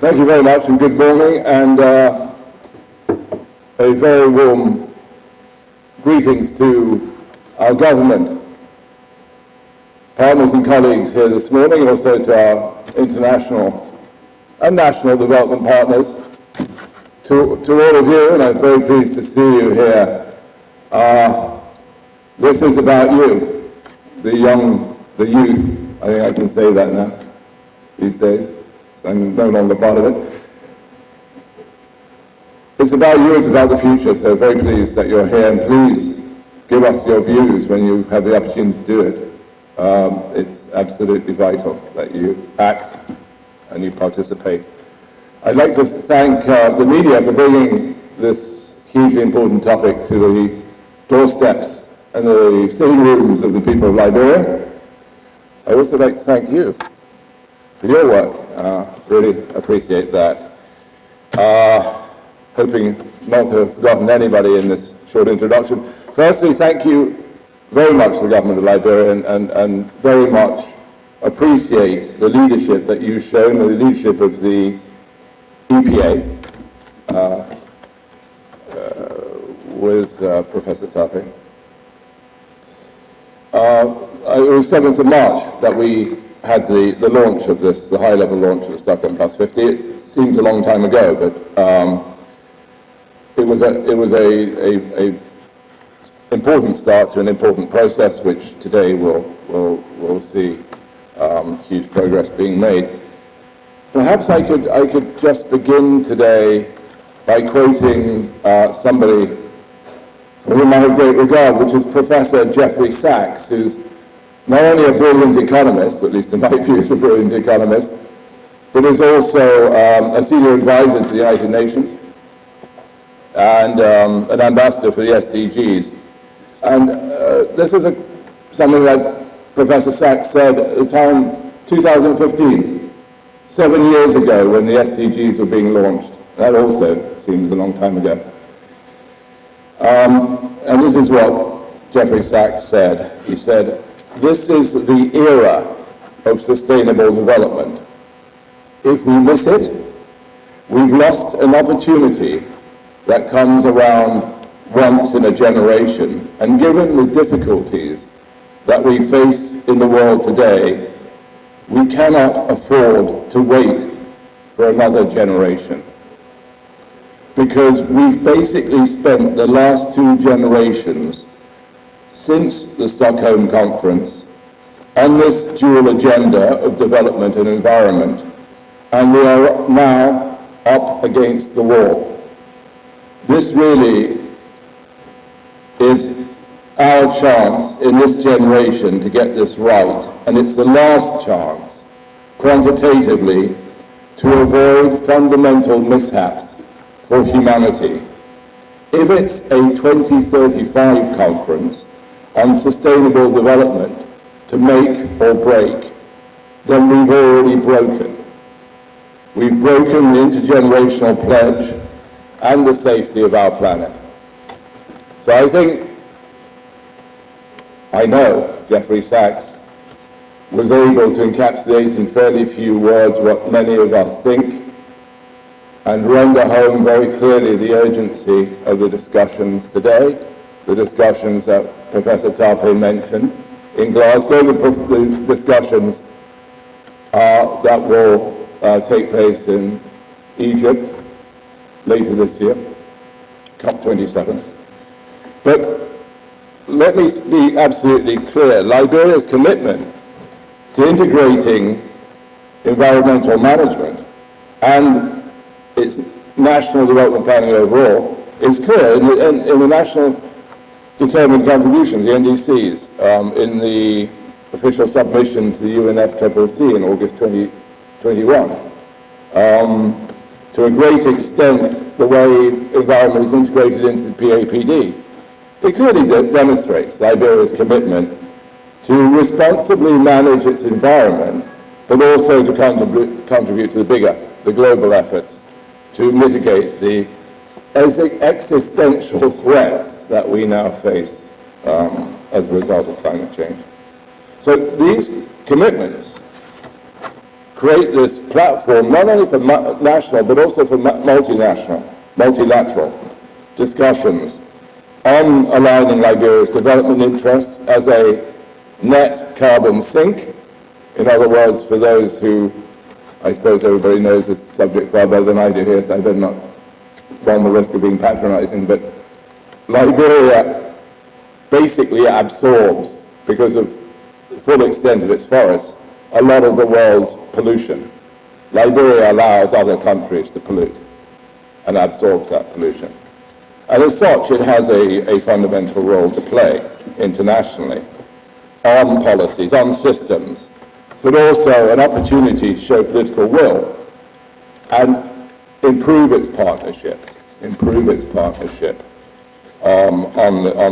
Thank you very much and good morning, and a very warm greetings to our government, partners and colleagues here this morning, also to our international and national development partners. To all of you, and I'm very pleased to see you here. This is about you, the youth. I think I can say that now, these days. I'm no longer part of it. It's about you, it's about the future, so very pleased that you're here, and please give us your views when you have the opportunity to do it. It's absolutely vital that you act and you participate. I'd like to thank the media for bringing this hugely important topic to the doorsteps and the sitting rooms of the people of Liberia. I'd also like to thank you for your work. Really appreciate that. Hoping not to have forgotten anybody in this short introduction. Firstly, thank you very much to the government of Liberia and very much appreciate the leadership that you've shown, the leadership of the EPA with Professor Tape. It was 7th of March that we had the launch of this, the high-level launch of Stockholm+50. It seems a long time ago, but it was a important start to an important process, which today we'll see huge progress being made. Perhaps I could just begin today by quoting somebody for whom I have great regard, which is Professor Jeffrey Sachs, who's not only a brilliant economist, at least in my view is a brilliant economist, but is also a senior advisor to the United Nations and an ambassador for the SDGs. And this is something that Professor Sachs said at the time, 2015, 7 years ago when the SDGs were being launched. That also seems a long time ago. And this is what Jeffrey Sachs said. He said, "This is the era of sustainable development. If we miss it, we've lost an opportunity that comes around once in a generation. And given the difficulties that we face in the world today, we cannot afford to wait for another generation. Because we've basically spent the last 2 generations since the Stockholm Conference on this dual agenda of development and environment, and we are now up against the wall. This really is our chance in this generation to get this right, and it's the last chance, quantitatively, to avoid fundamental mishaps for humanity. If it's a 2035 conference on sustainable development to make or break, then we've already broken. We've broken the intergenerational pledge and the safety of our planet. So I know Jeffrey Sachs was able to encapsulate in fairly few words what many of us think and render home very clearly the urgency of the discussions today, the discussions that Professor Tape mentioned in Glasgow, the discussions that will take place in Egypt later this year, COP27. But let me be absolutely clear, Liberia's commitment to integrating environmental management and its national development planning overall is clear in the National Determined Contributions, the NDCs, in the official submission to the UNFCCC in August 2021. To a great extent, the way environment is integrated into the PAPD. It clearly demonstrates Liberia's commitment to responsibly manage its environment, but also to contribute to the global efforts to mitigate the existential threats that we now face as a result of climate change. So these commitments create this platform not only for national but also for multilateral discussions on aligning Liberia's development interests as a net carbon sink. In other words, for those who, I suppose everybody knows this subject far better than I do here, so I better not run the risk of being patronizing, but Liberia basically absorbs, because of the full extent of its forests, a lot of the world's pollution. Liberia allows other countries to pollute and absorbs that pollution. And as such, it has a fundamental role to play internationally on policies, on systems, but also an opportunity to show political will and improve its partnership on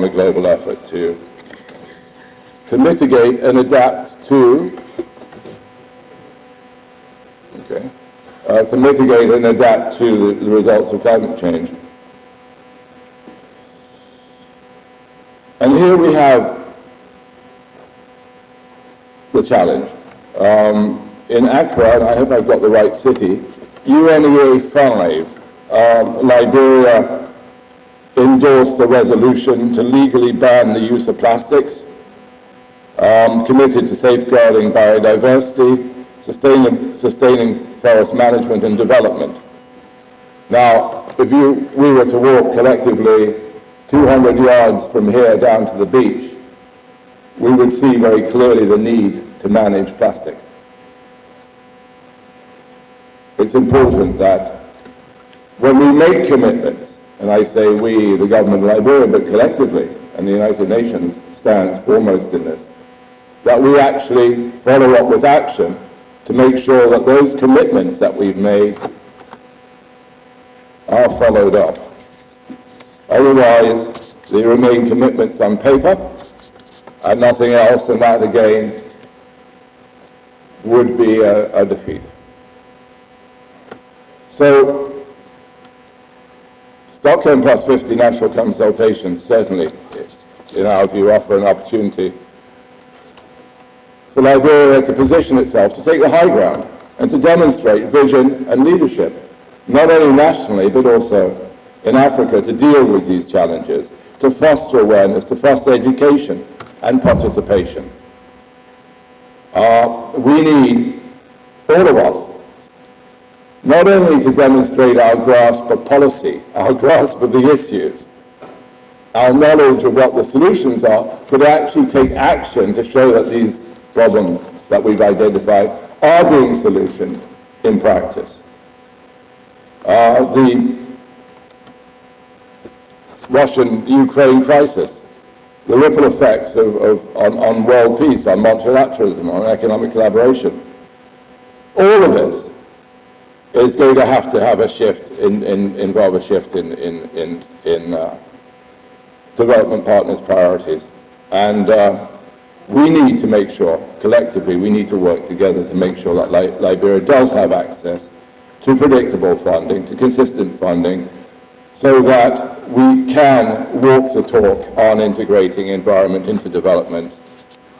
the global effort to mitigate and adapt to the results of climate change. And here we have the challenge. In Accra, and I hope I've got the right city, UNEA 5, Liberia endorsed a resolution to legally ban the use of plastics, committed to safeguarding biodiversity, sustaining forest management and development. Now, if we were to walk collectively 200 yards from here down to the beach, we would see very clearly the need to manage plastic. It's important that when we make commitments, and I say we, the government of Liberia, but collectively, and the United Nations stands foremost in this, that we actually follow up with action to make sure that those commitments that we've made are followed up. Otherwise, they remain commitments on paper and nothing else, and that again would be a defeat. So, Stockholm+50 national consultations certainly, in our view, offer an opportunity for Liberia to position itself, to take the high ground, and to demonstrate vision and leadership, not only nationally, but also in Africa, to deal with these challenges, to foster awareness, to foster education and participation. We need, all of us, not only to demonstrate our grasp of policy, our grasp of the issues, our knowledge of what the solutions are, but actually take action to show that these problems that we've identified are being solutioned in practice. The Russian-Ukraine crisis, the ripple effects on world peace, on multilateralism, on economic collaboration, all of this is going to have a shift involve a shift in development partners' priorities, and we need to make sure, collectively, we need to work together to make sure that Liberia does have access to predictable funding, to consistent funding, so that we can walk the talk on integrating environment into development,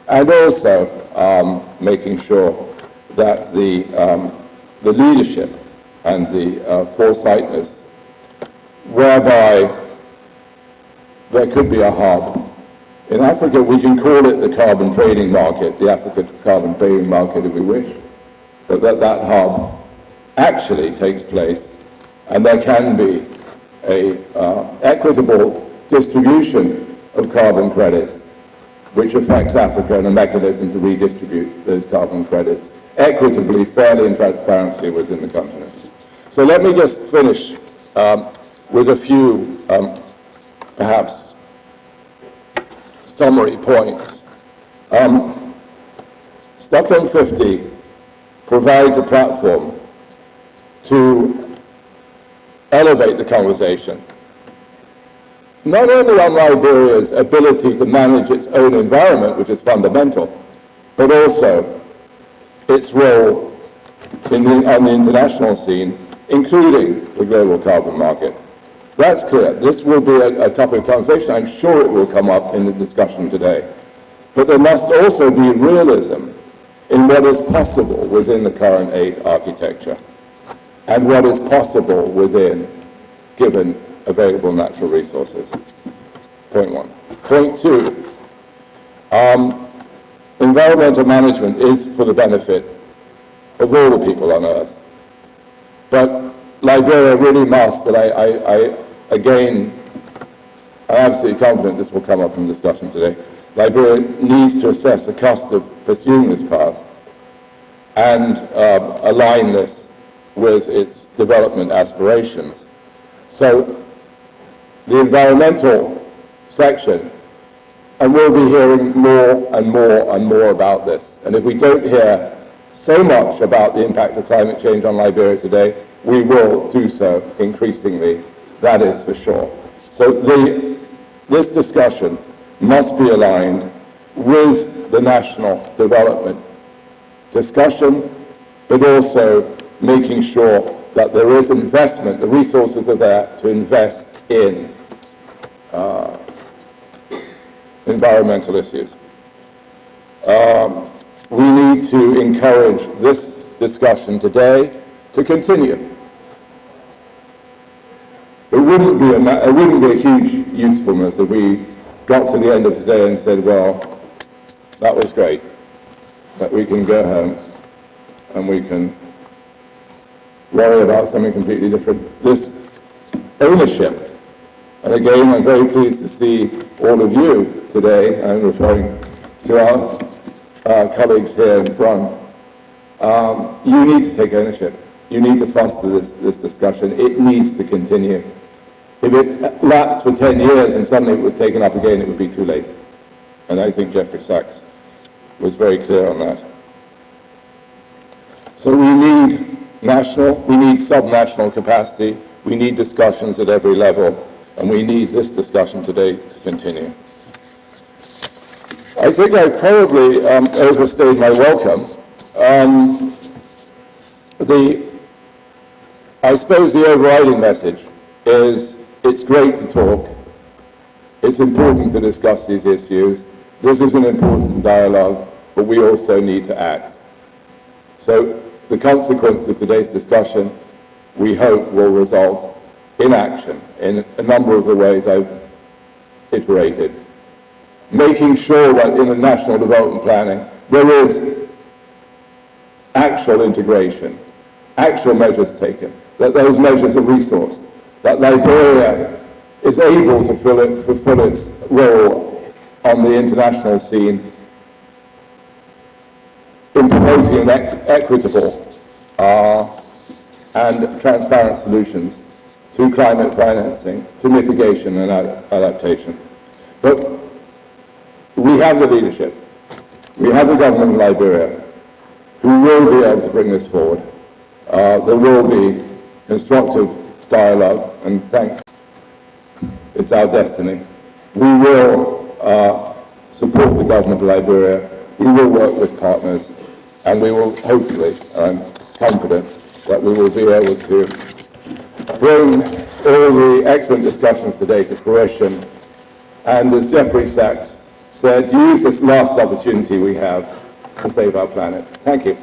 and also making sure that the leadership and the foresightness whereby there could be a hub. In Africa, we can call it the carbon trading market, the Africa carbon trading market if we wish, but that hub actually takes place, and there can be a equitable distribution of carbon credits, which affects Africa, and a mechanism to redistribute those carbon credits equitably, fairly, and transparently within the continent. So let me just finish with a few, perhaps, summary points. Stockholm+50 provides a platform to elevate the conversation, not only on Liberia's ability to manage its own environment, which is fundamental, but also its role on the international scene, including the global carbon market. That's clear. This will be a topic of conversation. I'm sure it will come up in the discussion today. But there must also be realism in what is possible within the current aid architecture and what is possible within given available natural resources. Point one. Point two, environmental management is for the benefit of all the people on Earth. But Liberia really must, and I'm absolutely confident this will come up in discussion today, Liberia needs to assess the cost of pursuing this path and align this with its development aspirations. So the environmental section, and we'll be hearing more and more and more about this. And if we don't hear so much about the impact of climate change on Liberia today, we will do so increasingly, that is for sure. So this discussion must be aligned with the national development discussion, but also making sure that there is investment, the resources are there to invest in environmental issues. We need to encourage this discussion today to continue. It wouldn't be a huge usefulness if we got to the end of today and said, well, that was great, that we can go home and we can worry about something completely different. This ownership, and again, I'm very pleased to see all of you today, I'm referring to our colleagues here in front. You need to take ownership. You need to foster this discussion. It needs to continue. If it lapsed for 10 years and suddenly it was taken up again, it would be too late. And I think Jeffrey Sachs was very clear on that. So we need national, we need subnational capacity, we need discussions at every level, and we need this discussion today to continue. I think I probably overstayed my welcome. I suppose the overriding message is it's great to talk, it's important to discuss these issues, this is an important dialogue, but we also need to act. So the consequence of today's discussion, we hope, will result in action in a number of the ways I've iterated. Making sure that in the national development planning, there is actual integration, actual measures taken, that those measures are resourced, that Liberia is able to fulfill its role on the international scene in promoting equitable and transparent solutions to climate financing, to mitigation and adaptation. But we have the leadership, we have the government of Liberia who will be able to bring this forward. There will be constructive dialogue, and thanks, it's our destiny. We will support the government of Liberia, we will work with partners, and we will hopefully, I'm confident, that we will be able to bring all the excellent discussions today to fruition, and as Jeffrey Sachs said, use this last opportunity we have to save our planet. Thank you.